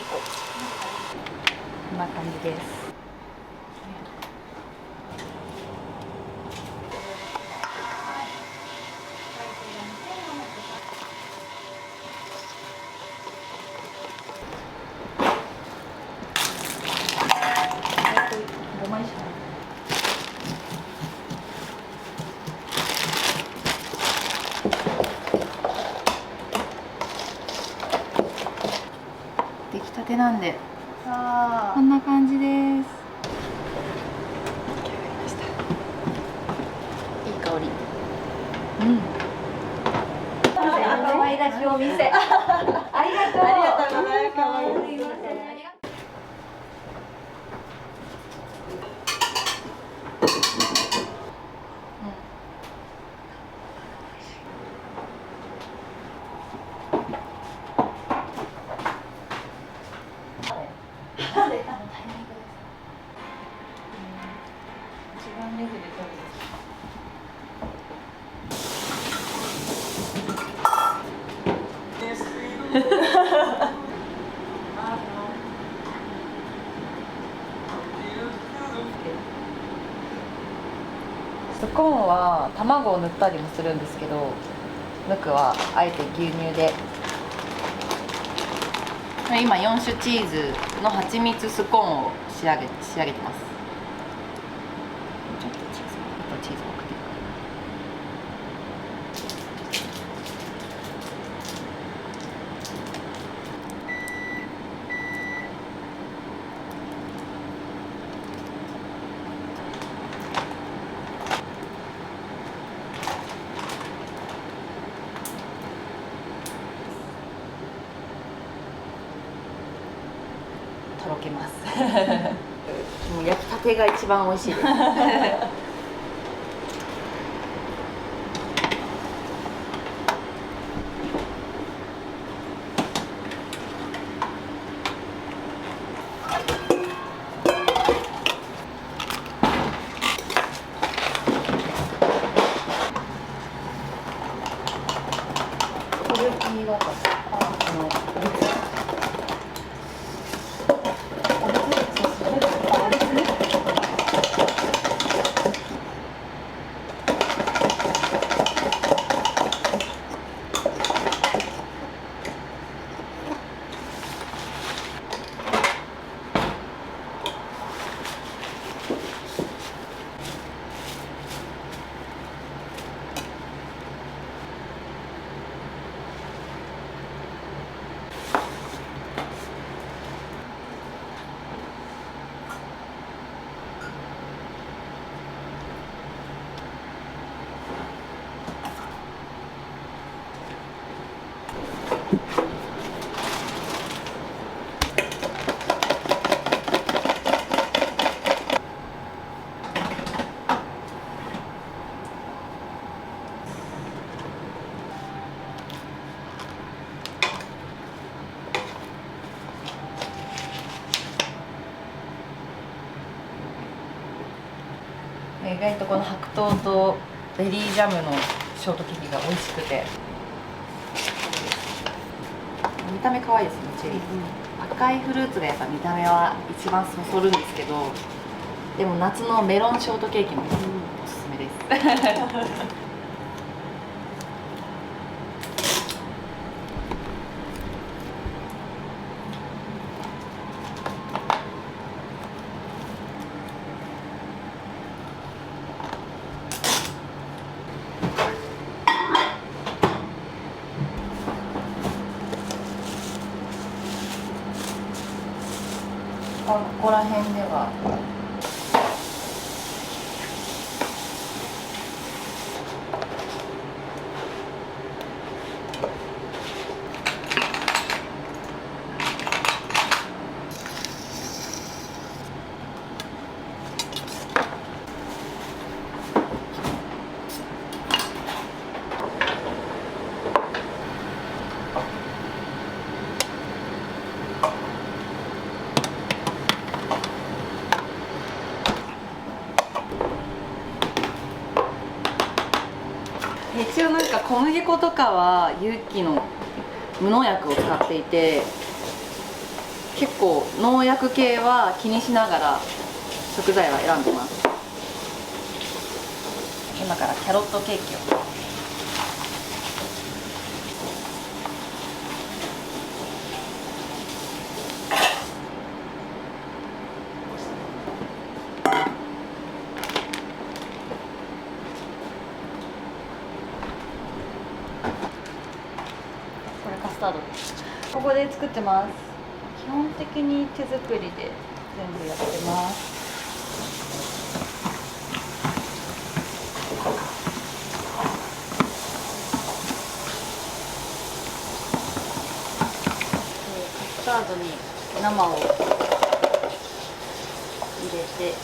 個。こんな感じです。5枚しかない。出来たてなんでこんな感じです。出来上がりました。いい香り。可愛らしいお店。ありがとう。ありがとうございます。スコーンは卵を塗ったりもするんですけど、ヌクはあえて牛乳で。今4種チーズの蜂蜜スコーンを仕上げてます。ちょっとチーズもチーズもかける。とろけます。もう焼きたてが一番美味しいです。これ気になった。意外とこの白桃とベリージャムのショートケーキが美味しくて、見た目可愛いですね。チェリー、赤いフルーツがやっぱ見た目は一番そそるんですけど、でも夏のメロンショートケーキもおすすめです。ここら辺では一応なんか小麦粉とかは有機の無農薬を使っていて、結構農薬系は気にしながら食材は選んでます。今からキャロットケーキを。これカスタードです。ここで作ってます。基本的に手作りで全部やってます。カスタードに生を入れて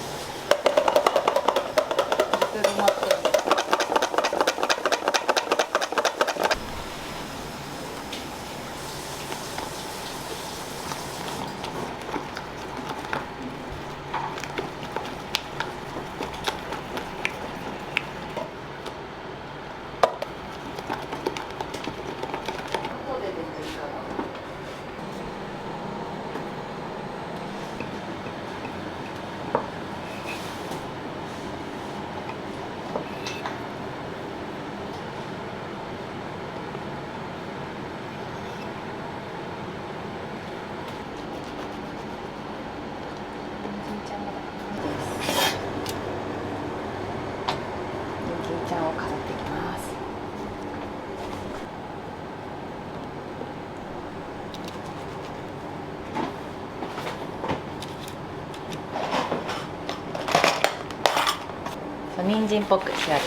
くるまって。ちゃんを飾っていきます。人参っぽく仕上げて。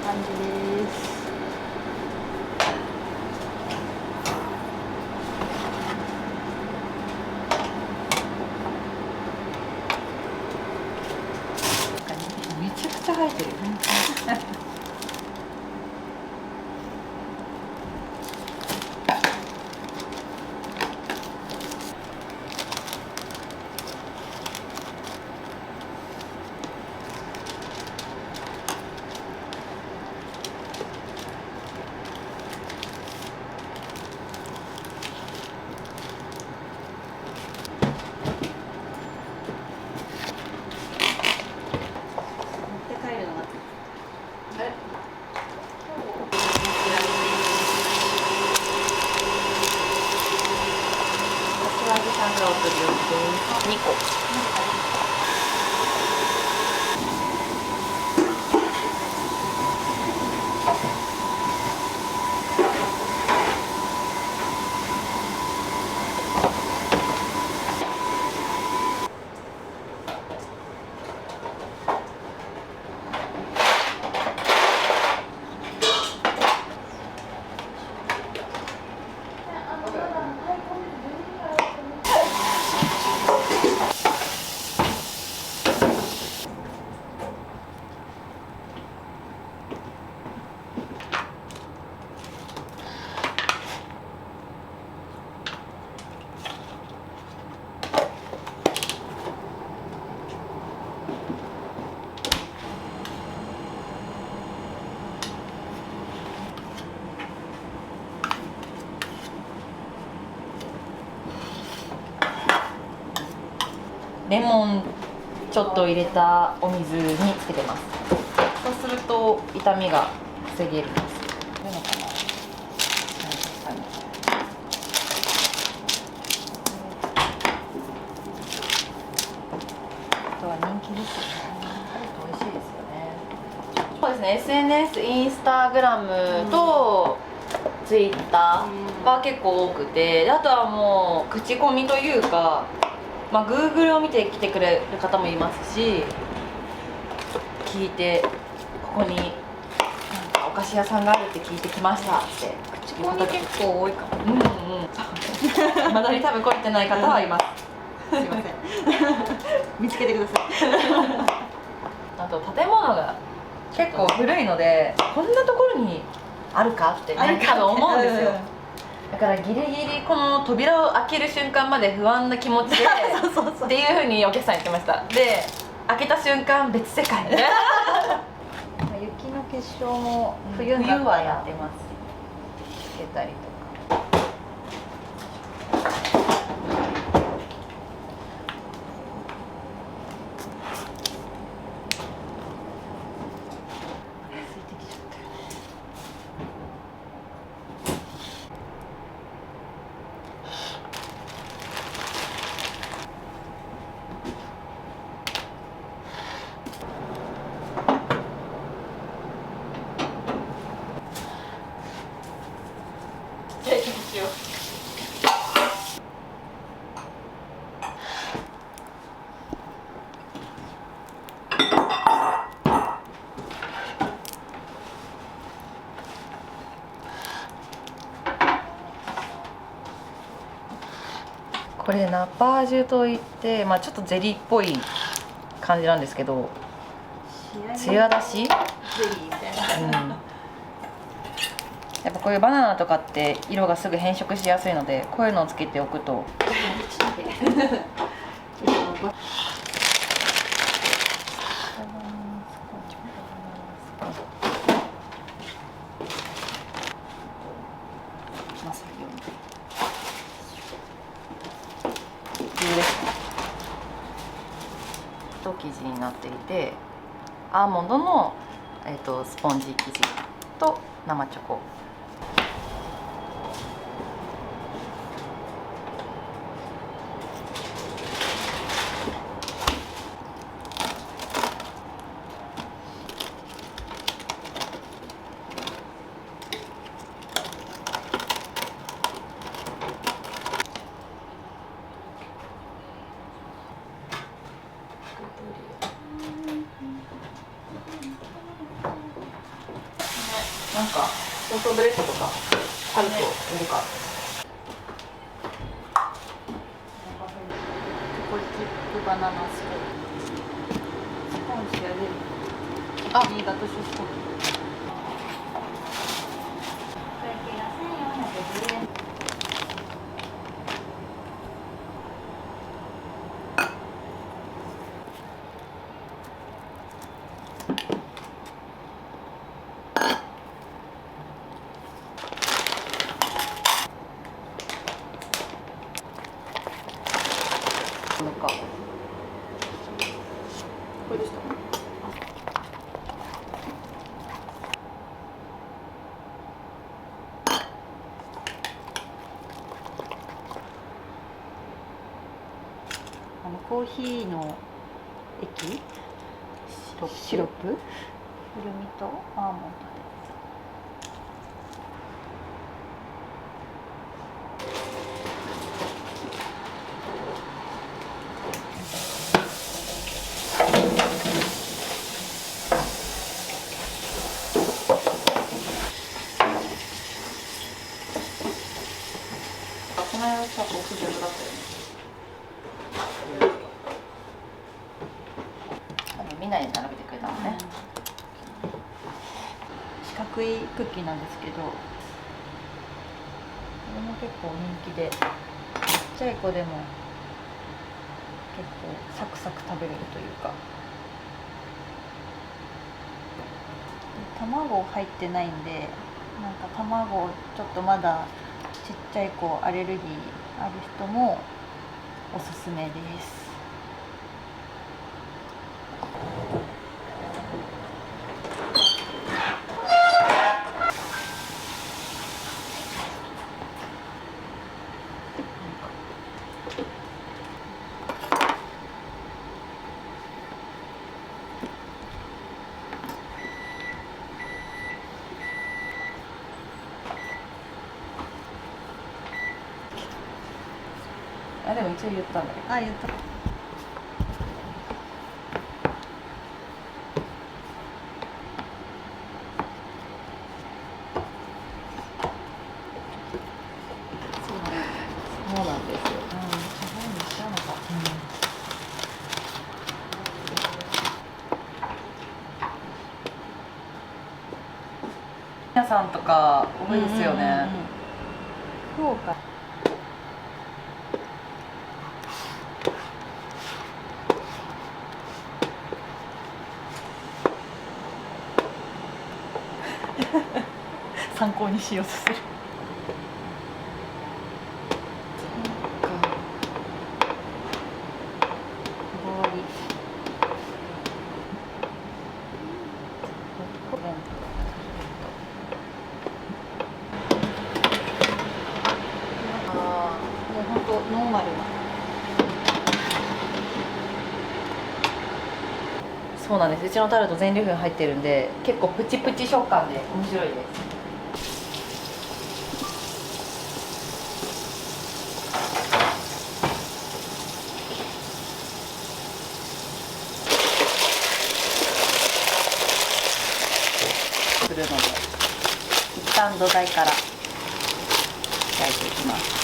感じです。めちゃくちゃ生えてる。サンガお取り寄せです。2個。レモンちょっと入れたお水につけてます。そうすると痛みが防げるんです。いいのかな。あとは人気ですよね。美味しいですよね。そうですね。SNS、インスタグラムとツイッターは結構多くて、あとはもう口コミというか。Google を見て来てくれる方もいますし、聞いてここになんかお菓子屋さんがあるって聞いてきましたって口コミ結構多いかも。まだに多分来れてない方はいます。すいません。見つけてください。あと建物が結構古いので、こんなところにあるかって多分思うんですよ。だからギリギリこの扉を開ける瞬間まで不安な気持ちでっていうふうにお客さん言ってました。で開けた瞬間別世界雪の結晶も冬にはやってます。つけたりとか。これナパージュといって、ちょっとゼリーっぽい感じなんですけど、ツヤ出し、やっぱこういうバナナとかって色がすぐ変色しやすいので、こういうのをつけておくと生地になっていて、アーモンドの、スポンジ生地と生チョコ。なんかソートブレッドとかあるといるか。これチップバナナスコーンスやでる。新潟出身。これでした。コーヒーの液シロップ、くるみとアーモンドで。この間さ、ボックス上手だったよね。みんなに並べてくれたのね。四角いクッキーなんですけど、これも結構人気で、ちっちゃい子でも結構サクサク食べれるというか。卵入ってないんで、なんか卵ちょっとまだちっちゃい子アレルギーある人もおすすめです。でも一応言ったんだけど。あ、言った。そうなんですよ。皆さんとか多いですよね。福岡参考にしようとする。こだわり。もう本当ノーマルな。そうなんです。うちのタルト全粒粉入ってるんで結構プチプチ食感で面白いです。するので一旦土台から焼いていきます。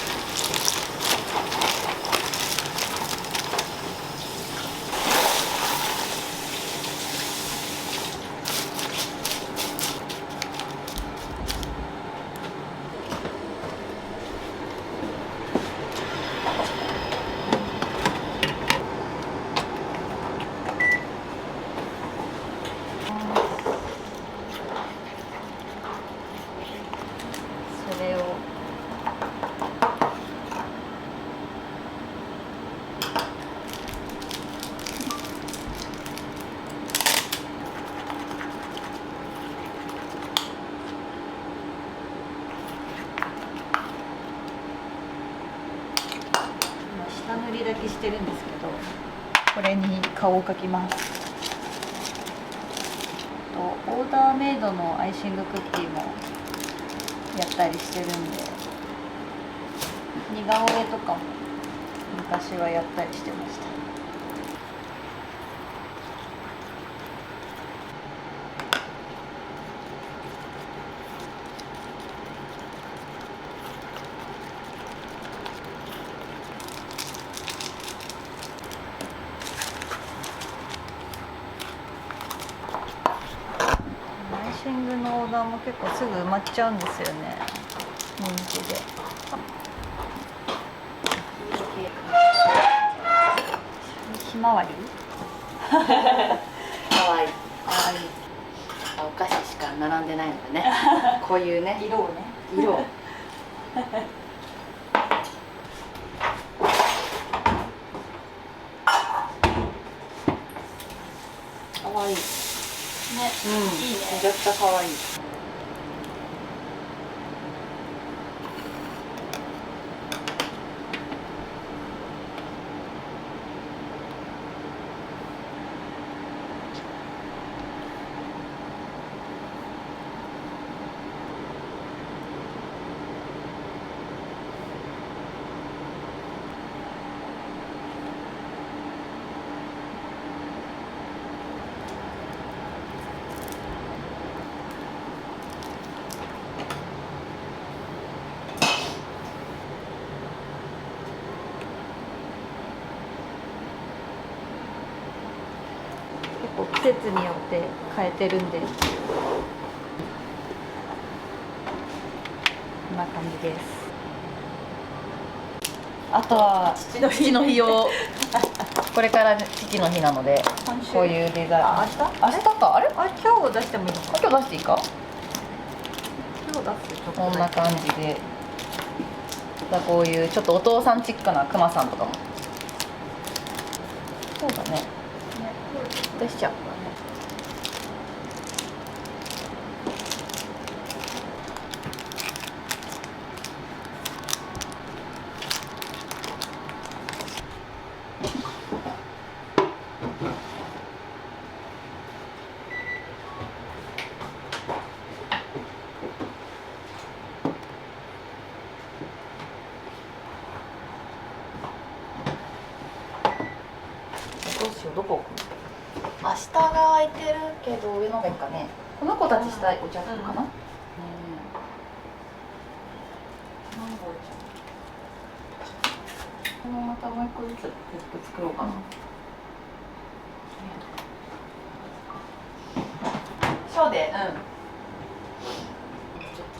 それを今下塗りだけしてるんですけど、これに顔を描きます。とオーダーメイドのアイシングクッキーもやったりしてるんで、似顔絵とかも昔はやったりしてました。アイシングのオーダーも結構すぐ埋まっちゃうんですよね、人気で。ひまわりかわいい。かわいい。お菓子しか並んでないのでね。こういうね色をね。色。かわいい。ね、うん、いいね。めちゃくちゃかわいい。結構季節によって変えてるんで、こんな感じです。あとは父の日をこれから父の日なのでこういうデザイン。あ、明日か、あれあ、今日出してもいいのか。今日出していいか。今日出す。ちょっとこんな感じで、こういうちょっとお父さんチックなクマさんとかも。そうだね、ね、出しちゃう。どうしよう、どこ置くの。明日が空いてるけど上の方がいいかね。この子たち下置いちゃうかな。マンゴーちゃん。このまたもう一個ずつ作ろうかな。そうで、ちょっと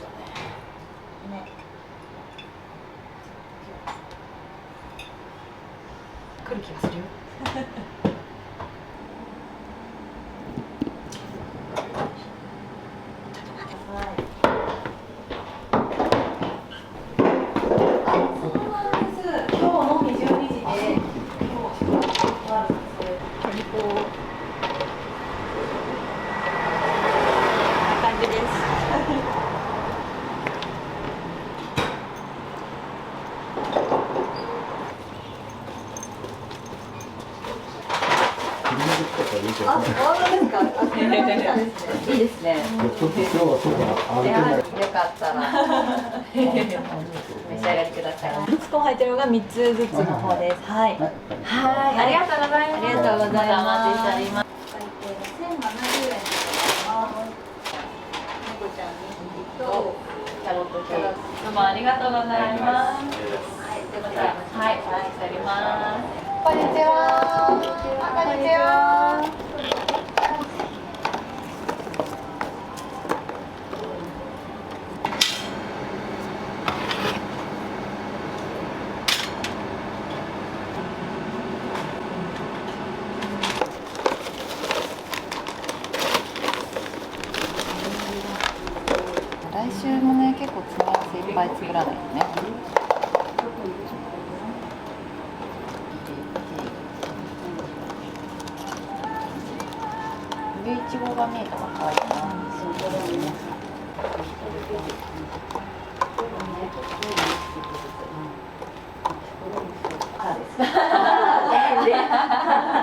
来る気がするよ。あ、本当ですか。いいですね。ちょっと今日はそうか歩けない。よかったら召し上がりください。スコーン入ってるのが3つずつの方です。はい。はい、ありがとうございます。ありがとうございます。またお待ちしております。1070円でございます。猫ちゃん2匹とキャロットケーキ。どうもありがとうございます。はい、でございます。はい、お待ちしております。こんにちは。こんにちは。来週もね、結構詰め合わせいっぱい作らないとね。上いちごが見えたら可愛いな。あ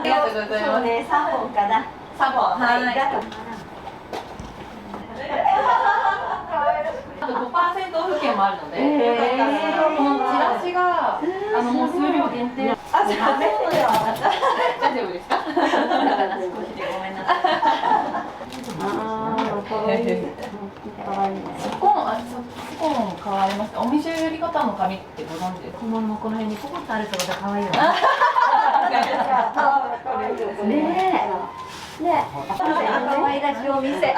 りがとうございます。そうね、3本かな。3本、はい。あと5% オフ券もあるので、このチラシがもう数量限定。あ、食べ物ではなかった。大丈夫ですか？だから少しでごめんなさい。スコーン買われました。お店やり方の紙ってご存知ですか？この辺にポコッとあるってことは可愛いよね。ねえ。ねえ。可愛らしいお店。あ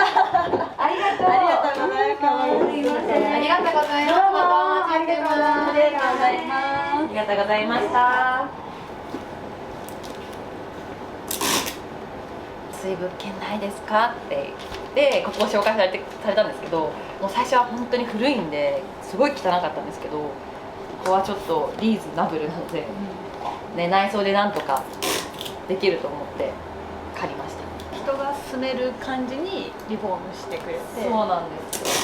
りがとう。ありがとうございます。すいません。ありがとうございます。またお待ちしてます。ありがとうございます。ありがとうございました。水物件ないですかって言ってここを紹介されたんですけど、もう最初は本当に古いんですごい汚かったんですけど、ここはちょっとリーズナブルなので、ね、内装でなんとかできると思って借りました。人が住める感じにリフォームしてくれて。そうなんです。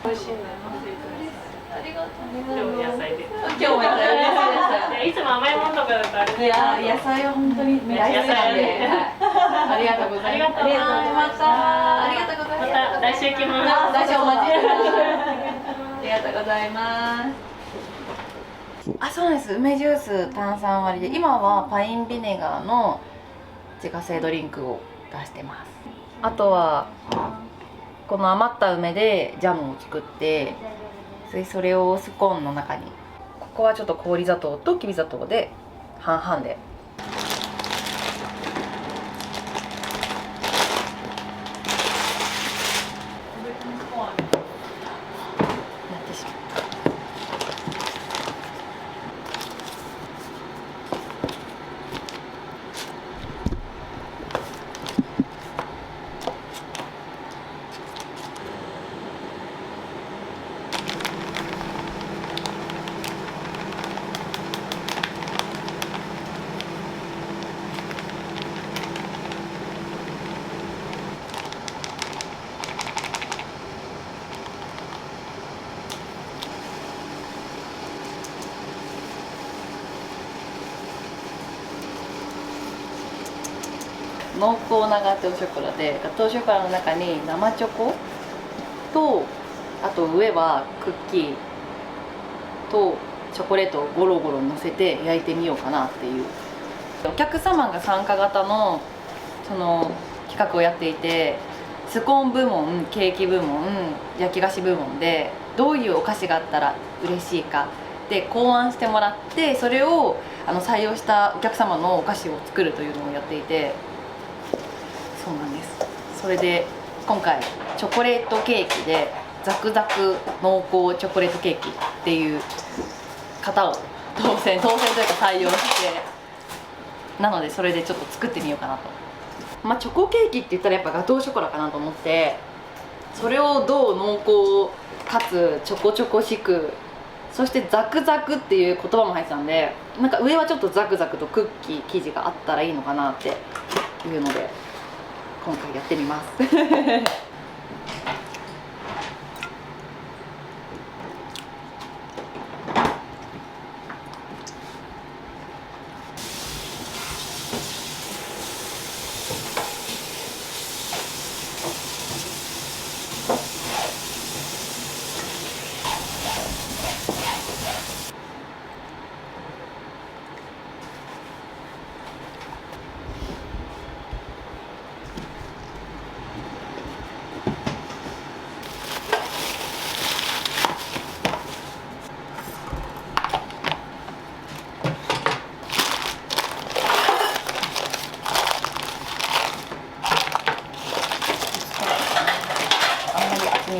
美味しいの。ありがとう。今日も野菜で。今日も野菜嬉しいでいつも甘いものとかだとあれす。いや野菜は本当に大好きなんで、ありがとうございます。ありがとうございました。ありがとうございます。また来週来ます。来週お待ちしてます。ありがとうございます。あ、そうなんです。梅ジュース炭酸割りで、今はパインビネガーの自家製ドリンクを出してます。あとはこの余った梅でジャムを作って、でそれをスコーンの中に、ここはちょっと氷砂糖ときび砂糖で半々で。やってしまう。濃厚なガトーショコラで、ガトーショコラの中に生チョコと、あと上はクッキーとチョコレートをゴロゴロ乗せて焼いてみようかなっていう、お客様が参加型のその企画をやっていて、スコーン部門、ケーキ部門、焼き菓子部門でどういうお菓子があったら嬉しいかで考案してもらって、それを採用したお客様のお菓子を作るというのをやっていて、そうなんです。それで今回チョコレートケーキでザクザク濃厚チョコレートケーキっていう方を当選というか採用して、なのでそれでちょっと作ってみようかなと。まあチョコケーキって言ったらやっぱガトーショコラかなと思って、それをどう濃厚かつチョコチョコしく、そしてザクザクっていう言葉も入ってたんで、なんか上はちょっとザクザクとクッキー生地があったらいいのかなっていうので今回やってみます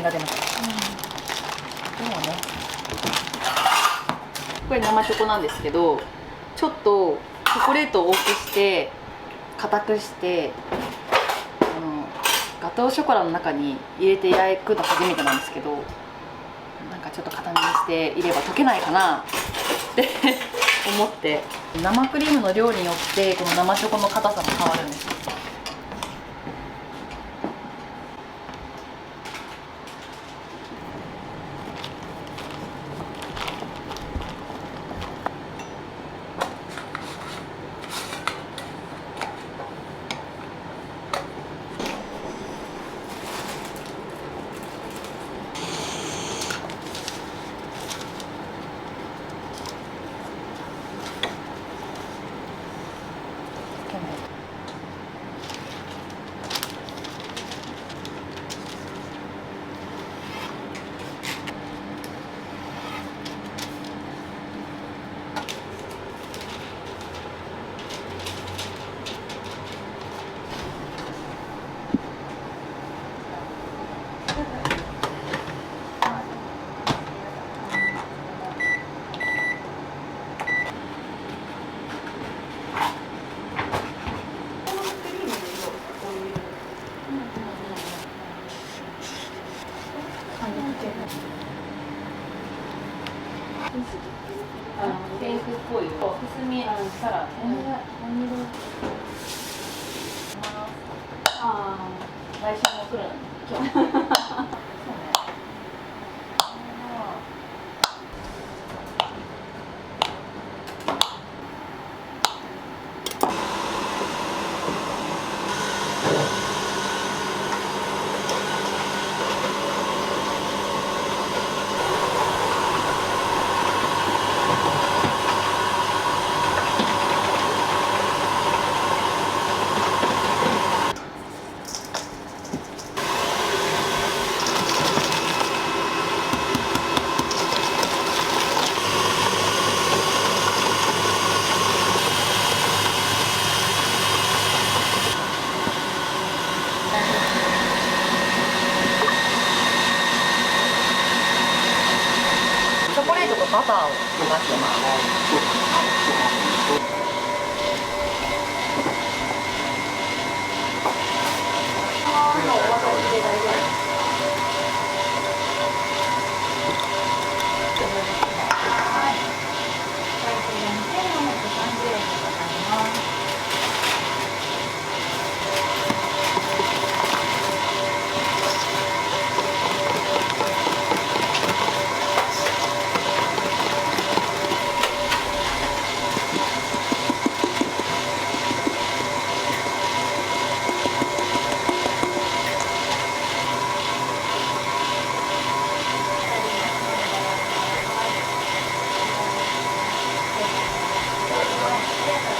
が出なかった、でもね、これ生チョコなんですけど、ちょっとチョコレートを多くして硬くしてガトーショコラの中に入れて焼くの初めてなんですけど、なんかちょっと硬めにしていれば溶けないかなって思って、生クリームの量によってこの生チョコの硬さも変わるんですよ。ピンクっぽい色、くすみカラー、何色？来週も来るの？今日。そうね。溶かしてます。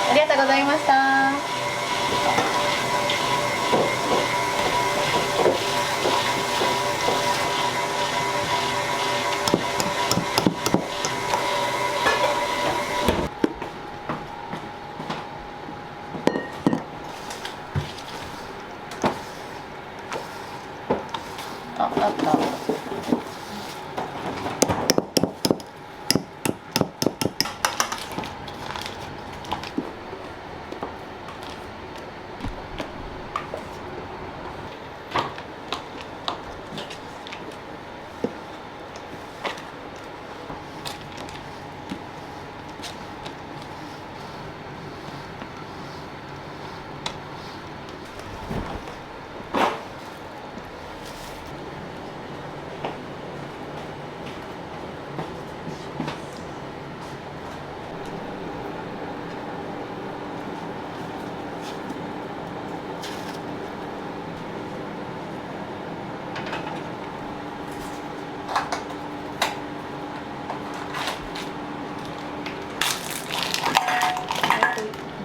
ありがとうございました。あった。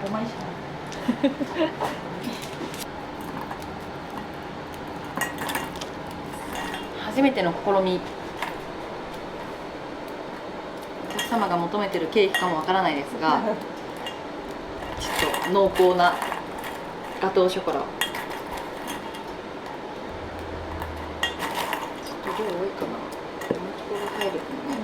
5枚しかない。初めての試み。お客様が求めてるケーキかもわからないですがちょっと濃厚なガトーショコラ。ちょっと量多いかな。小麦粉が入るかな。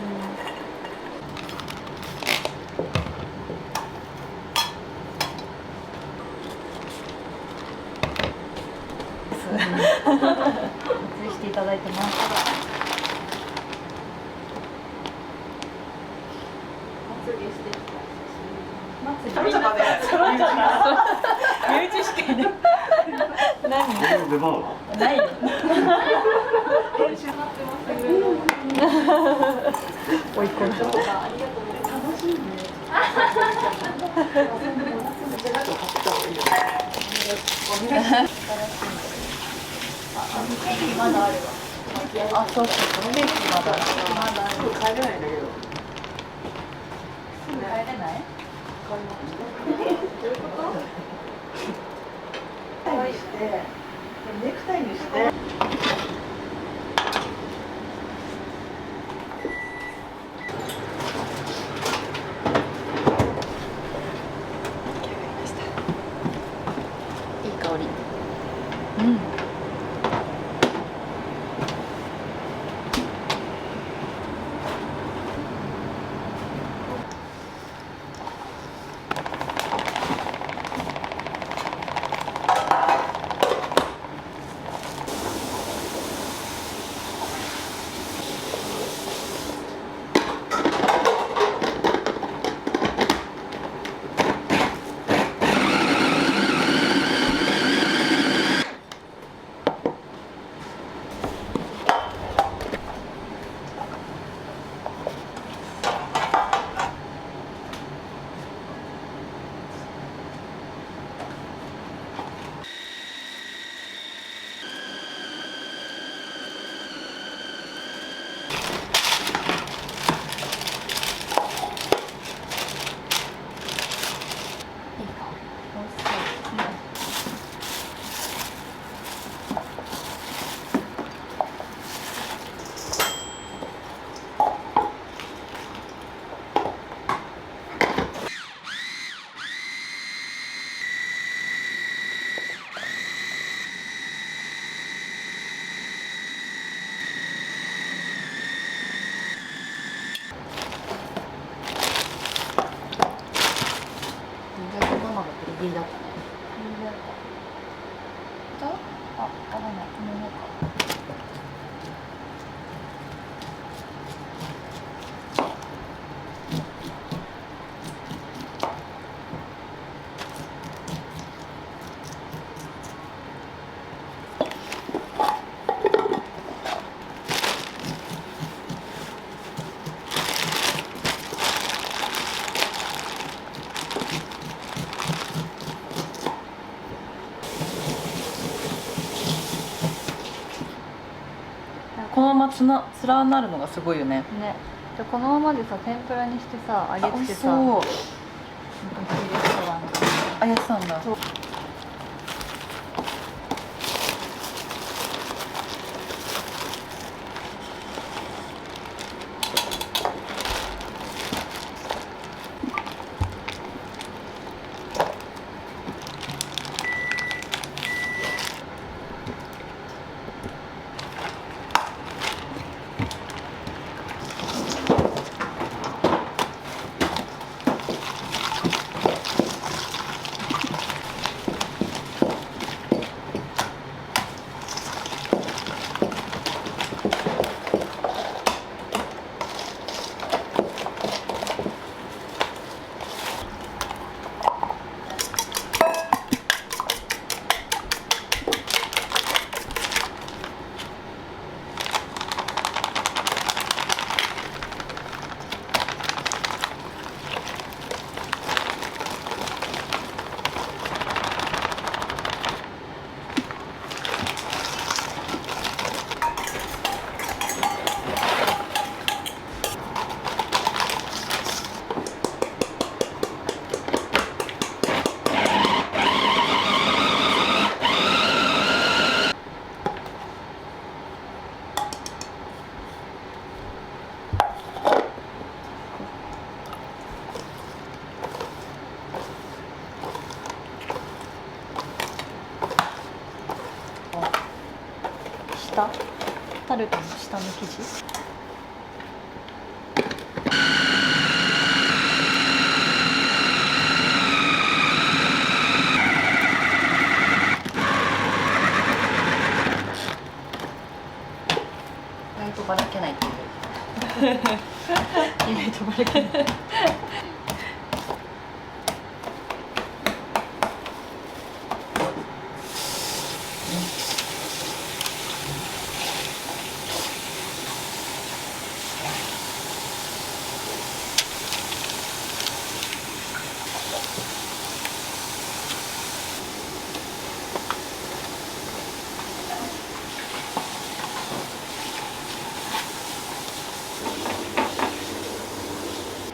映していただいてます。身内しかいない。何？出番はないよ。おいっ子が。楽しいね。ケーキまだあるわ。あ、そうそうそう。ケーキまだある。まだある。帰れないんだけど。すぐ帰れない？ネクタイにしていい香り。うん。リーだったね。あ、わかんない。この中。このまま連なるのがすごいよね。ね。じゃこのままでさ天ぷらにしてさ揚げてさ。そう。なんかレストランとかあ、やってたんだ。そう下タルトの下の生地。意外とばらけないっていう。意外とバレてない。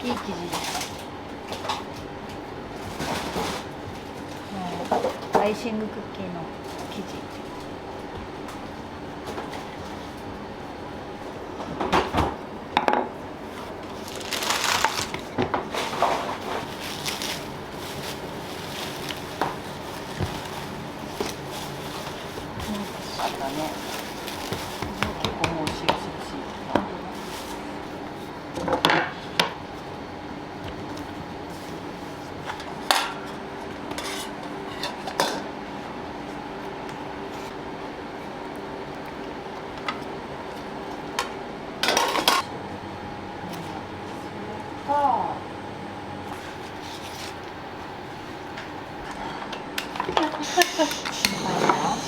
いい生地。アイシングクッキーの生地。だね。結構もうしるしるし。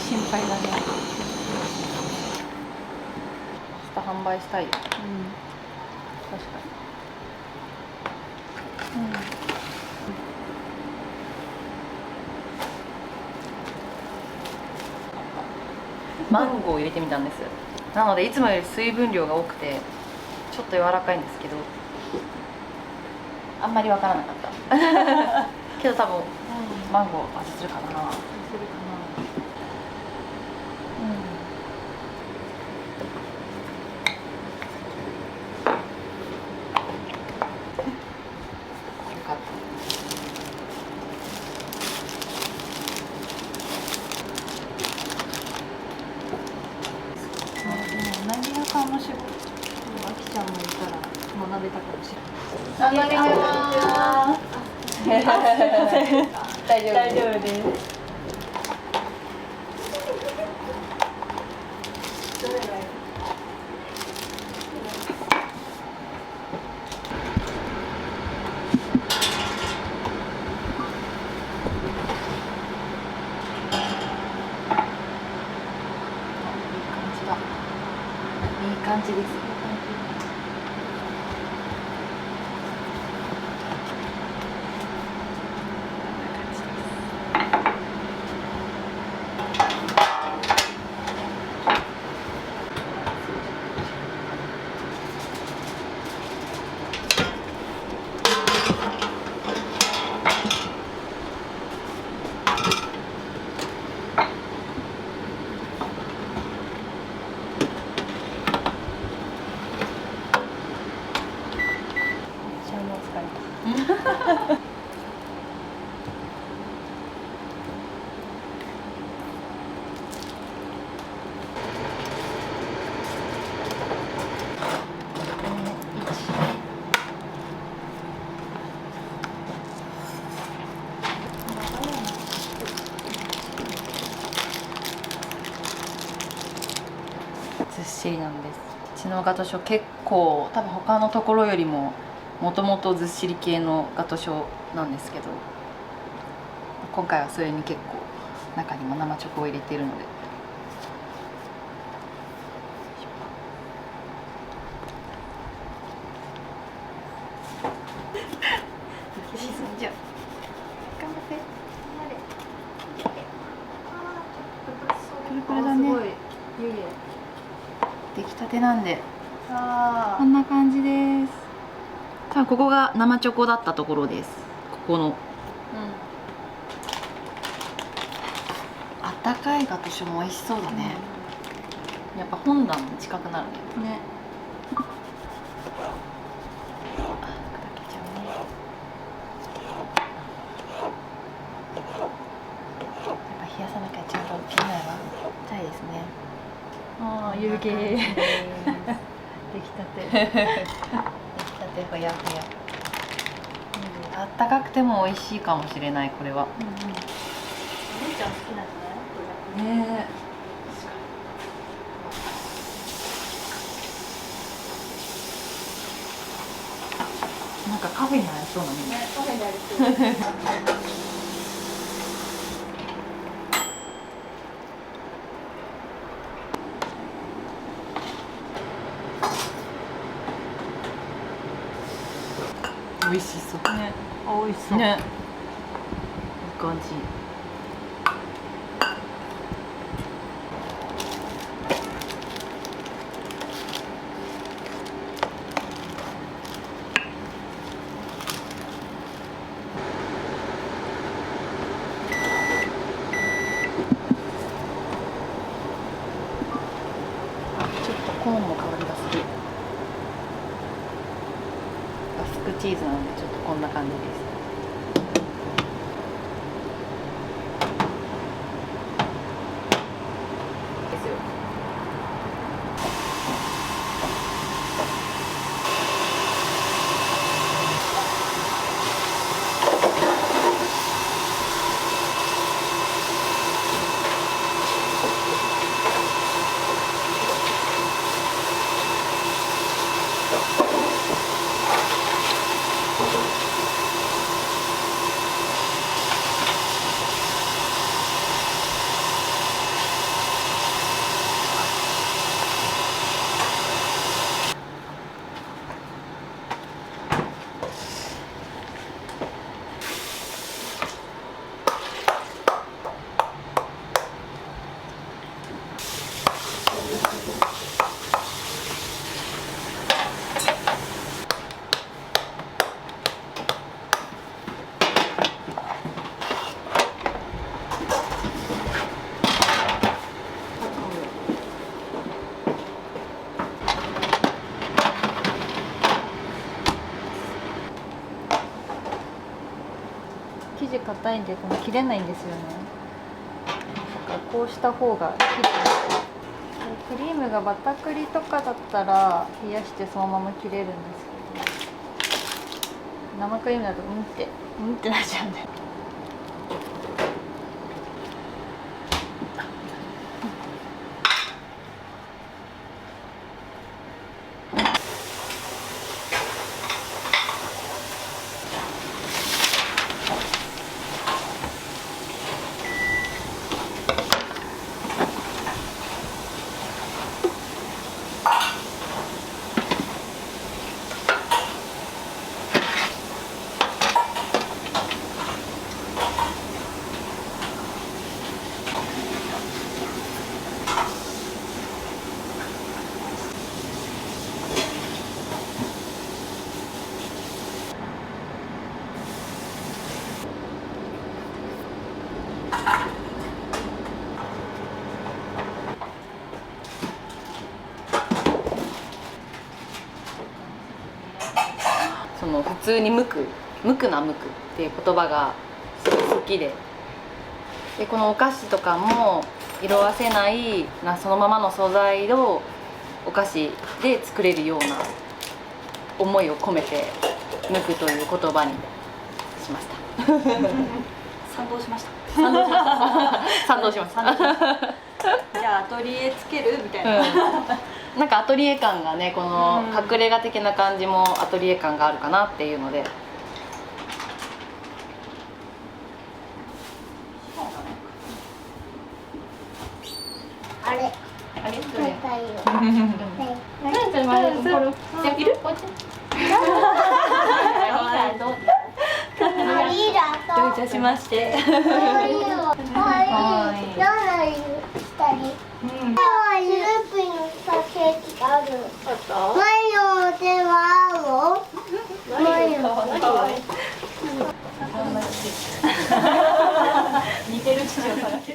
心配だね。明日販売したいよ。うん。確かに。マンゴーを入れてみたんです。なのでいつもより水分量が多くてちょっと柔らかいんですけど、あんまりわからなかったけど多分マンゴー味するかな。するかな。よかった。うなぎ屋さんの仕事、あきちゃんもいたら学べたかもしれない。こんにちは。大丈夫大丈夫です。いい感じです。ずっしりなんです。うちのガトーショー結構多分他のところよりももともとずっしり系のガトーショーなんですけど、今回はそれに結構中にも生チョコを入れているので。沈んじゃう。頑張って。プルプルだね。すごい湯気。出来たてなんであこんな感じです。多分ここが生チョコだったところです。ここのあったかいガトーショーも美味しそうだね。やっぱ本棚に近くなるね。ね。あ、砕けちゃうね。やっぱ冷やさなきゃちゃんと切れないわ。痛いですね。ああ、湯気。出来たて。出来たてほやほや。あったかくても美味しいかもしれない、これは。お姉ちゃん好きなんじゃない？ねえ。なんかカフェにありそうなね。ね、カフェでありそう。美味しそう。ね、あ、美味しそう。ね。いい感じ。ちょっとコーンの香りがする。バスクチーズなのでちょっとこんな感じです。ですよ。生地硬いんでこの切れないんですよね。だからこうした方が切れる。クリームがバタクリとかだったら冷やしてそのまま切れるんですけど、生クリームだとうんってなっちゃうんで。その普通に無垢な無垢っていう言葉がすごい好きで、このお菓子とかも色あせないそのままの素材をお菓子で作れるような思いを込めて無垢という言葉にしました賛同しました。賛同しましたじゃあアトリエつけるみたいな、なんかアトリエ感がね、この隠れ家的な感じもアトリエ感があるかなっていうので、あれあれ冷たいよ。いるありがとう。どういたしましてかわいいよ。かわいい。どんな色したり。今日はスープにしたケーキがある。マヨでは青。マヨ。似てる父を探して